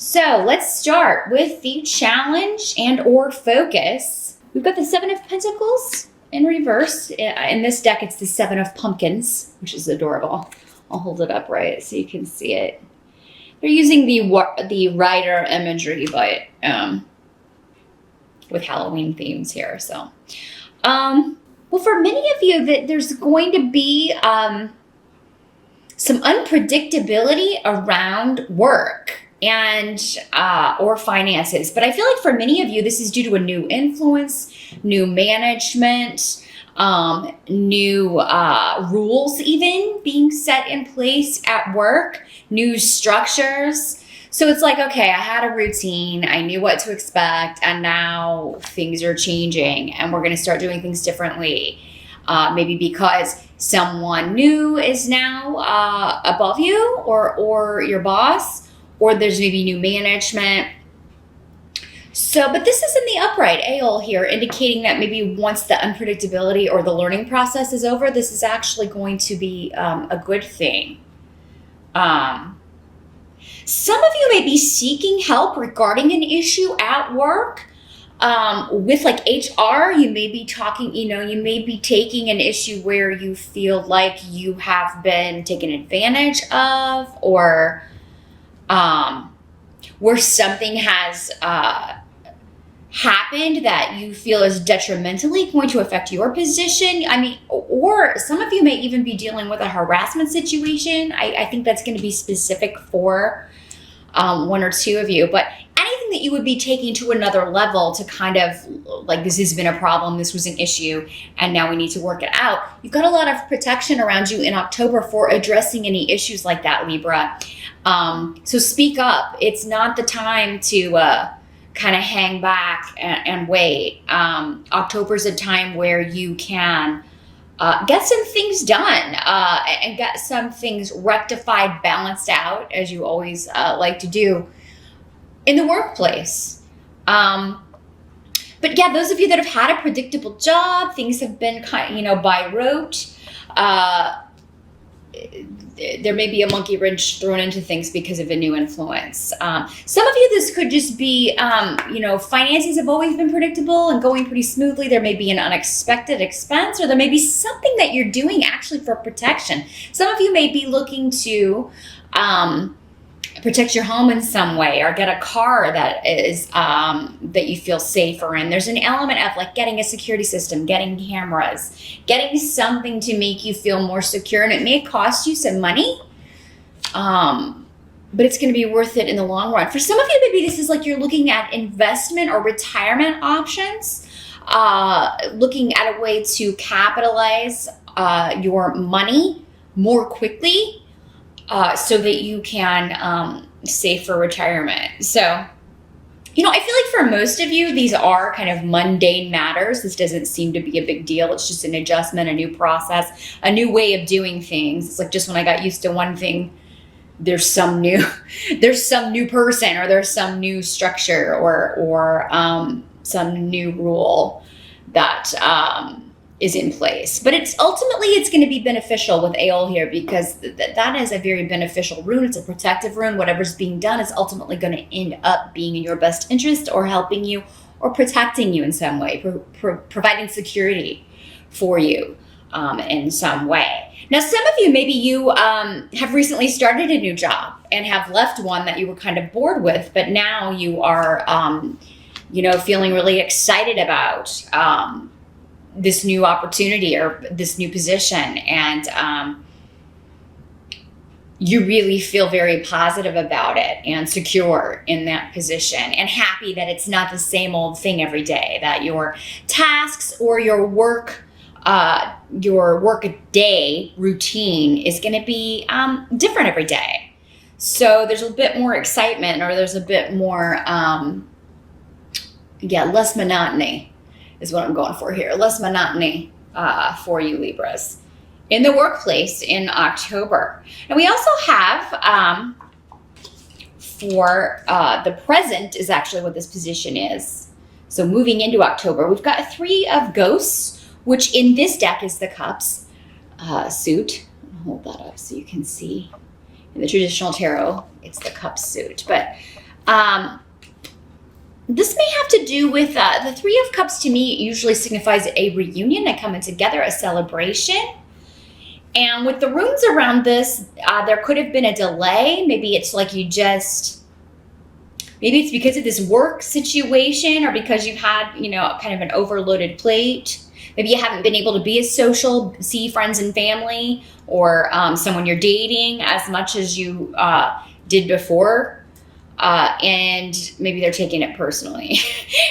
So let's start with the challenge and or focus. We've got the Seven of Pentacles in reverse. In this deck, it's the Seven of Pumpkins, which is adorable. I'll hold it up right so you can see it. They're using the rider imagery, but with Halloween themes here. So, well, for many of you, that there's going to be some unpredictability around work and or finances. But I feel like for many of you, this is due to a new influence, new management, new rules even being set in place at work, new structures. So it's like, okay, I had a routine, I knew what to expect, and now things are changing and we're going to start doing things differently. Maybe because someone new is now above you or your boss, or there's maybe new management. So, but this is in the upright Aeol here, indicating that maybe once the unpredictability or the learning process is over, this is actually going to be a good thing. Some of you may be seeking help regarding an issue at work. With like HR, you may be talking, you may be taking an issue where you feel like you have been taken advantage of, or where something has happened that you feel is detrimentally going to affect your position. I mean, or some of you may even be dealing with a harassment situation. I think that's going to be specific for one or two of you, but anything that you would be taking to another level to kind of like, this has been a problem, this was an issue, and now we need to work it out. You've got a lot of protection around you in October for addressing any issues like that, Libra. So speak up. It's not the time to kind of hang back and wait. October's a time where you can get some things done and get some things rectified, balanced out, as you always like to do in the workplace. But yeah, those of you that have had a predictable job, things have been kind of, by rote. There may be a monkey wrench thrown into things because of a new influence. Some of you, this could just be, finances have always been predictable and going pretty smoothly. There may be an unexpected expense, or there may be something that you're doing actually for protection. Some of you may be looking to protect your home in some way, or get a car that is that you feel safer in. There's an element of like getting a security system, getting cameras, getting something to make you feel more secure, and it may cost you some money, but it's going to be worth it in the long run. For some of you, maybe this is like you're looking at investment or retirement options, looking at a way to capitalize your money more quickly, so that you can save for retirement. So, I feel like for most of you, these are kind of mundane matters. This doesn't seem to be a big deal. It's just an adjustment, a new process, a new way of doing things. It's like just when I got used to one thing, there's some new person, or there's some new structure, or some new rule that is in place. But it's going to be beneficial with Aeol here, because that is a very beneficial rune. It's a protective rune. Whatever's being done is ultimately going to end up being in your best interest, or helping you, or protecting you in some way, providing security for you in some way. Now, some of you, maybe you have recently started a new job and have left one that you were kind of bored with, but now you are, feeling really excited about this new opportunity or this new position, and you really feel very positive about it and secure in that position, and happy that it's not the same old thing every day, that your tasks or your work day routine is going to be different every day. So there's a bit more excitement, or there's a bit more less monotony is what I'm going for here. Less monotony for you, Libras, in the workplace in October. And we also have, for the present is actually what this position is. So moving into October, we've got a Three of Ghosts, which in this deck is the Cups suit. I'll hold that up so you can see. In the traditional tarot, it's the Cups suit. But This may have to do with the Three of Cups. To me, usually signifies a reunion, a coming together, a celebration. And with the runes around this, there could have been a delay. Maybe it's like maybe it's because of this work situation, or because you've had, kind of an overloaded plate. Maybe you haven't been able to be as social, see friends and family, or someone you're dating as much as you did before. And maybe they're taking it personally.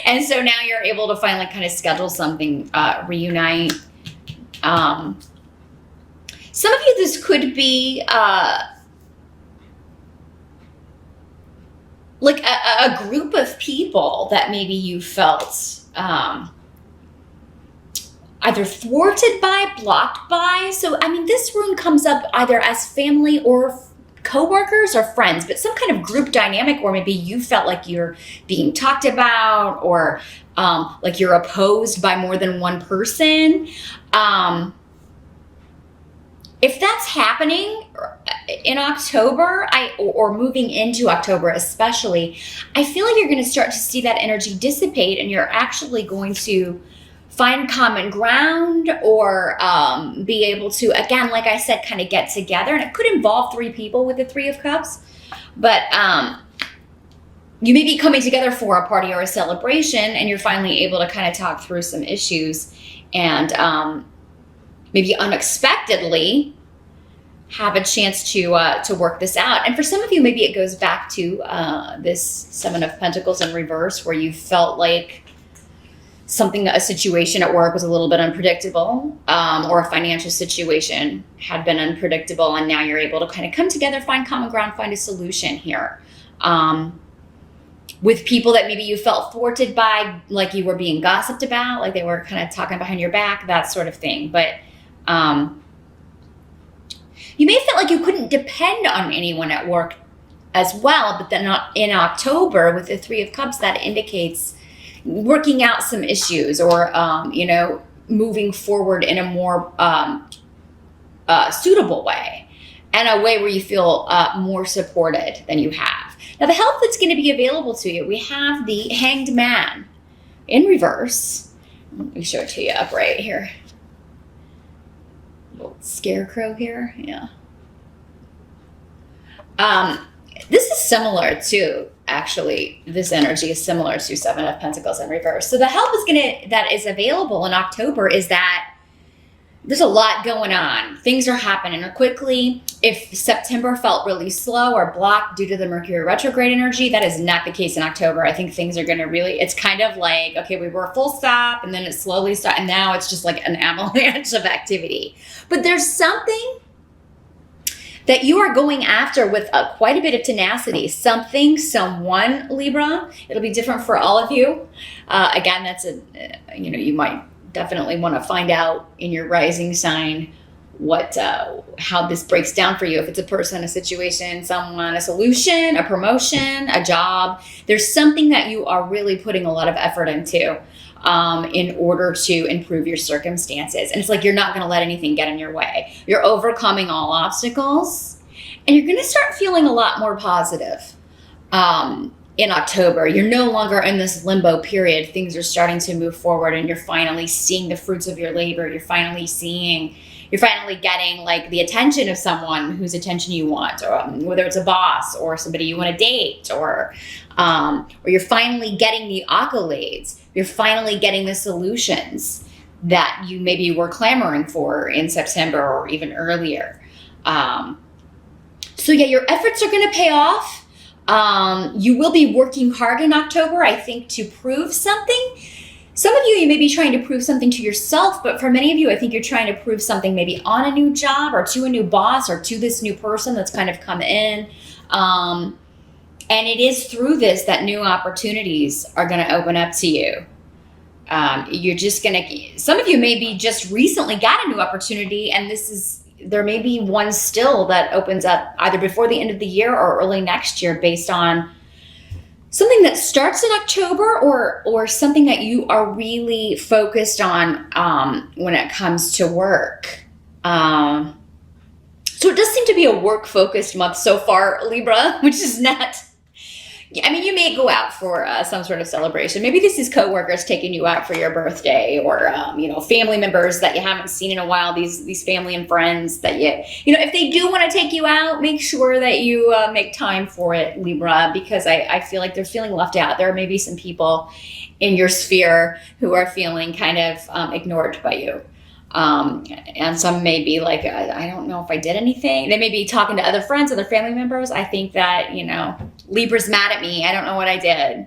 And so now you're able to finally kind of schedule something, reunite. Some of you, this could be like a group of people that maybe you felt either thwarted by, blocked by. So, this rune comes up either as family or coworkers or friends, but some kind of group dynamic where maybe you felt like you're being talked about, or like you're opposed by more than one person. If that's happening in October, or moving into October especially, I feel like you're going to start to see that energy dissipate, and you're actually going to find common ground, or be able to, again, like I said, kind of get together. And it could involve three people with the Three of Cups, but you may be coming together for a party or a celebration, and you're finally able to kind of talk through some issues, and maybe unexpectedly have a chance to work this out. And for some of you, maybe it goes back to this Seven of Pentacles in reverse, where you felt like a situation at work was a little bit unpredictable, or a financial situation had been unpredictable, and now you're able to kind of come together, find common ground, find a solution here. With people that maybe you felt thwarted by, like you were being gossiped about, like they were kind of talking behind your back, that sort of thing. But you may have felt like you couldn't depend on anyone at work as well, but then in October with the Three of Cups, that indicates working out some issues, or moving forward in a more suitable way, and a way where you feel more supported than you have. Now, the help that's going to be available to you, we have the Hanged Man in reverse. Let me show it to you upright here. Little scarecrow here, yeah. This is similar to, actually, this energy is similar to Seven of Pentacles in reverse. So the help that is available in October is that there's a lot going on. Things are happening quickly. If September felt really slow or blocked due to the Mercury retrograde energy, that is not the case in October. I think things are going to it's kind of like, okay, we were full stop, and then it slowly stopped, and now it's just like an avalanche of activity. But there's something that you are going after with quite a bit of tenacity. Someone, Libra. It'll be different for all of you. Again, that's you might definitely want to find out in your rising sign how this breaks down for you. If it's a person, a situation, someone, a solution, a promotion, a job, there's something that you are really putting a lot of effort into in order to improve your circumstances. And it's like you're not going to let anything get in your way. You're overcoming all obstacles, and you're going to start feeling a lot more positive in October. You're no longer in this limbo period. Things are starting to move forward, and you're finally seeing the fruits of your labor. You're finally getting like the attention of someone whose attention you want, or whether it's a boss or somebody you want to date, or you're finally getting the accolades. You're finally getting the solutions that you maybe were clamoring for in September or even earlier. So yeah, your efforts are going to pay off. You will be working hard in October, I think, to prove something. Some of you may be trying to prove something to yourself, but for many of you, I think you're trying to prove something maybe on a new job, or to a new boss, or to this new person that's kind of come in. And it is through this that new opportunities are going to open up to you. You're just going to, some of you maybe just recently got a new opportunity, and there may be one still that opens up either before the end of the year or early next year, based on something that starts in October, or something that you are really focused on when it comes to work. So it does seem to be a work-focused month so far, Libra, which is not I mean, you may go out for some sort of celebration. Maybe this is coworkers taking you out for your birthday, or family members that you haven't seen in a while. These family and friends that if they do want to take you out, make sure that you make time for it, Libra, because I feel like they're feeling left out. There may be some people in your sphere who are feeling kind of ignored by you. And some may be like, I don't know if I did anything. They may be talking to other friends, other family members. I think that, Libra's mad at me. I don't know what I did.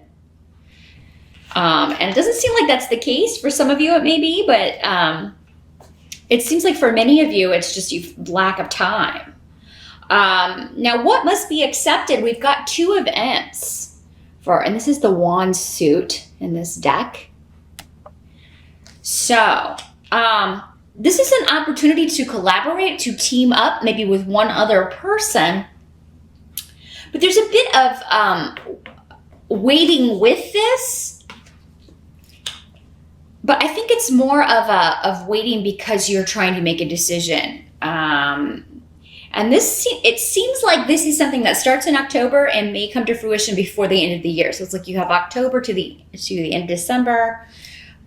And it doesn't seem like that's the case. For some of you, it may be, but it seems like for many of you, it's just lack of time. Now, what must be accepted? We've got 2 events and this is the wand suit in this deck. So, this is an opportunity to collaborate, to team up, maybe with one other person. But there's a bit of waiting with this. But I think it's more of waiting because you're trying to make a decision. And it seems like this is something that starts in October and may come to fruition before the end of the year. So it's like you have October to the end of December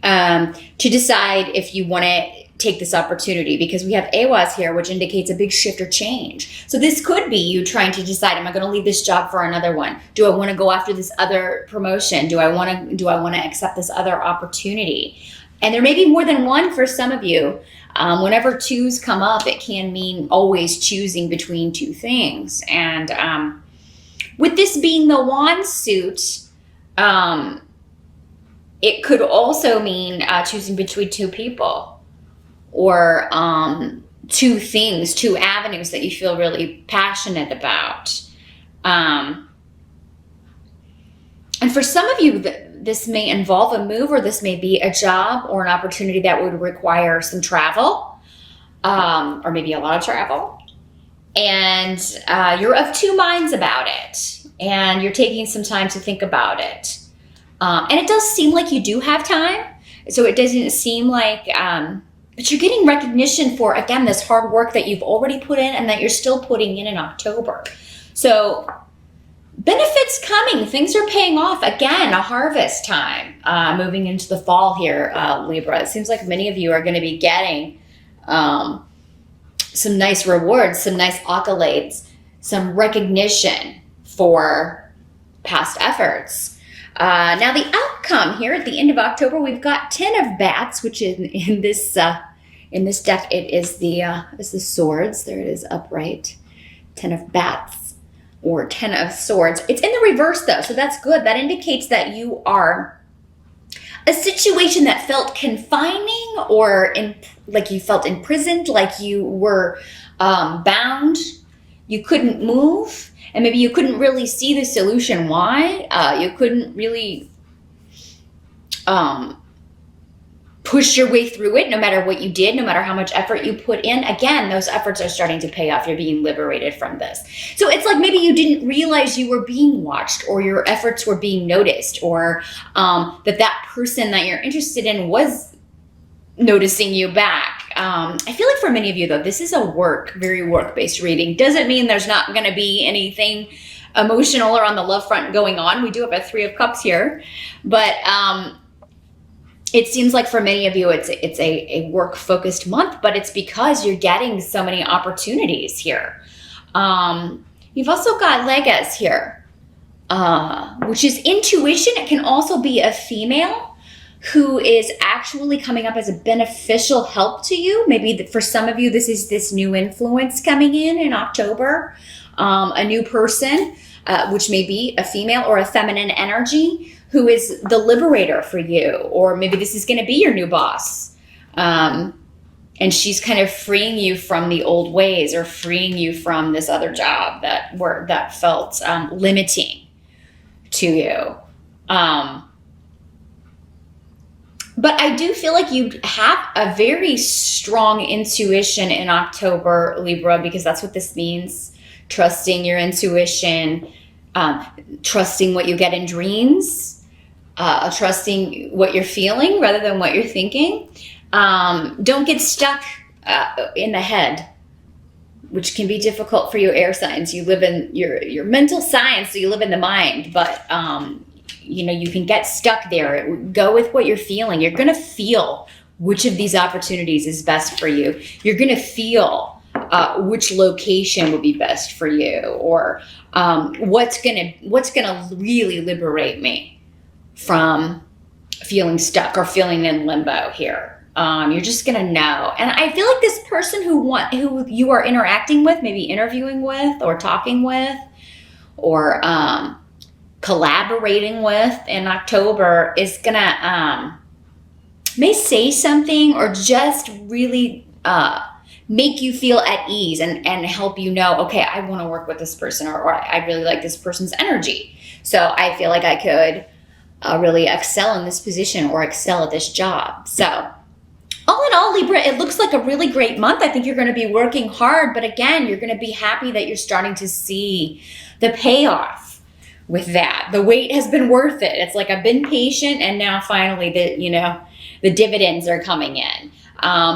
to decide if you want to take this opportunity, because we have Awas here, which indicates a big shift or change. So this could be you trying to decide, am I going to leave this job for another one? Do I want to go after this other promotion? Do I want to accept this other opportunity? And there may be more than one for some of you. Whenever 2s come up, it can mean always choosing between 2 things. And with this being the wand suit, it could also mean choosing between 2 people, or 2 things, 2 avenues that you feel really passionate about. And for some of you, this may involve a move, or this may be a job or an opportunity that would require some travel, or maybe a lot of travel. And you're of 2 minds about it, and you're taking some time to think about it. And it does seem like you do have time. So it doesn't seem like, but you're getting recognition for, again, this hard work that you've already put in and that you're still putting in October. So benefits coming, things are paying off. Again, a harvest time, moving into the fall here, Libra. It seems like many of you are going to be getting some nice rewards, some nice accolades, some recognition for past efforts. Now the outcome here at the end of October, we've got 10 of bats, which in this deck, it is the swords. There it is, upright. 10 of bats, or 10 of swords. It's in the reverse though, so that's good. That indicates that you are a situation that felt confining, or like you felt imprisoned, like you were bound. You couldn't move. And maybe you couldn't really see the solution. Why? You couldn't really push your way through it, no matter what you did, no matter how much effort you put in. Again, those efforts are starting to pay off. You're being liberated from this. So it's like maybe you didn't realize you were being watched, or your efforts were being noticed, or that person that you're interested in was noticing you back. I feel like for many of you, though, this is a very work-based reading. Doesn't mean there's not going to be anything emotional or on the love front going on. We do have a 3 of Cups here, but it seems like for many of you, it's a work-focused month, but it's because you're getting so many opportunities here. You've also got Legas here, which is intuition. It can also be a female who is actually coming up as a beneficial help to you. Maybe for some of you, this is this new influence coming in October, a new person, which may be a female or a feminine energy, who is the liberator for you. Or maybe this is going to be your new boss. And she's kind of freeing you from the old ways, or freeing you from this other job that felt limiting to you. But I do feel like you have a very strong intuition in October, Libra, because that's what this means. Trusting your intuition, trusting what you get in dreams, trusting what you're feeling rather than what you're thinking. Don't get stuck in the head. which can be difficult for you air signs. You live in your mental science, so you live in the mind, but you know, you can get stuck there. Go with what you're feeling. You're going to feel which of these opportunities is best for you. You're going to feel which location would be best for you, or what's gonna really liberate me from feeling stuck or feeling in limbo here. You're just gonna know. And I feel like this person who you are interacting with, maybe interviewing with or talking with or collaborating with in October, is gonna may say something or just really make you feel at ease and help you know, okay, I want to work with this person, or I really like this person's energy. So I feel like I could really excel in this position or excel at this job. So all in all, Libra, it looks like a really great month. I think you're going to be working hard, but again, you're going to be happy that you're starting to see the payoff with that. The wait has been worth it. It's like I've been patient, and now finally the dividends are coming in.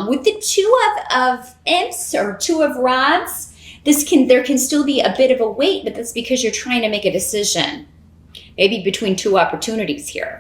With the two of imps or two of rods, there can still be a bit of a wait, but that's because you're trying to make a decision, maybe between two opportunities here.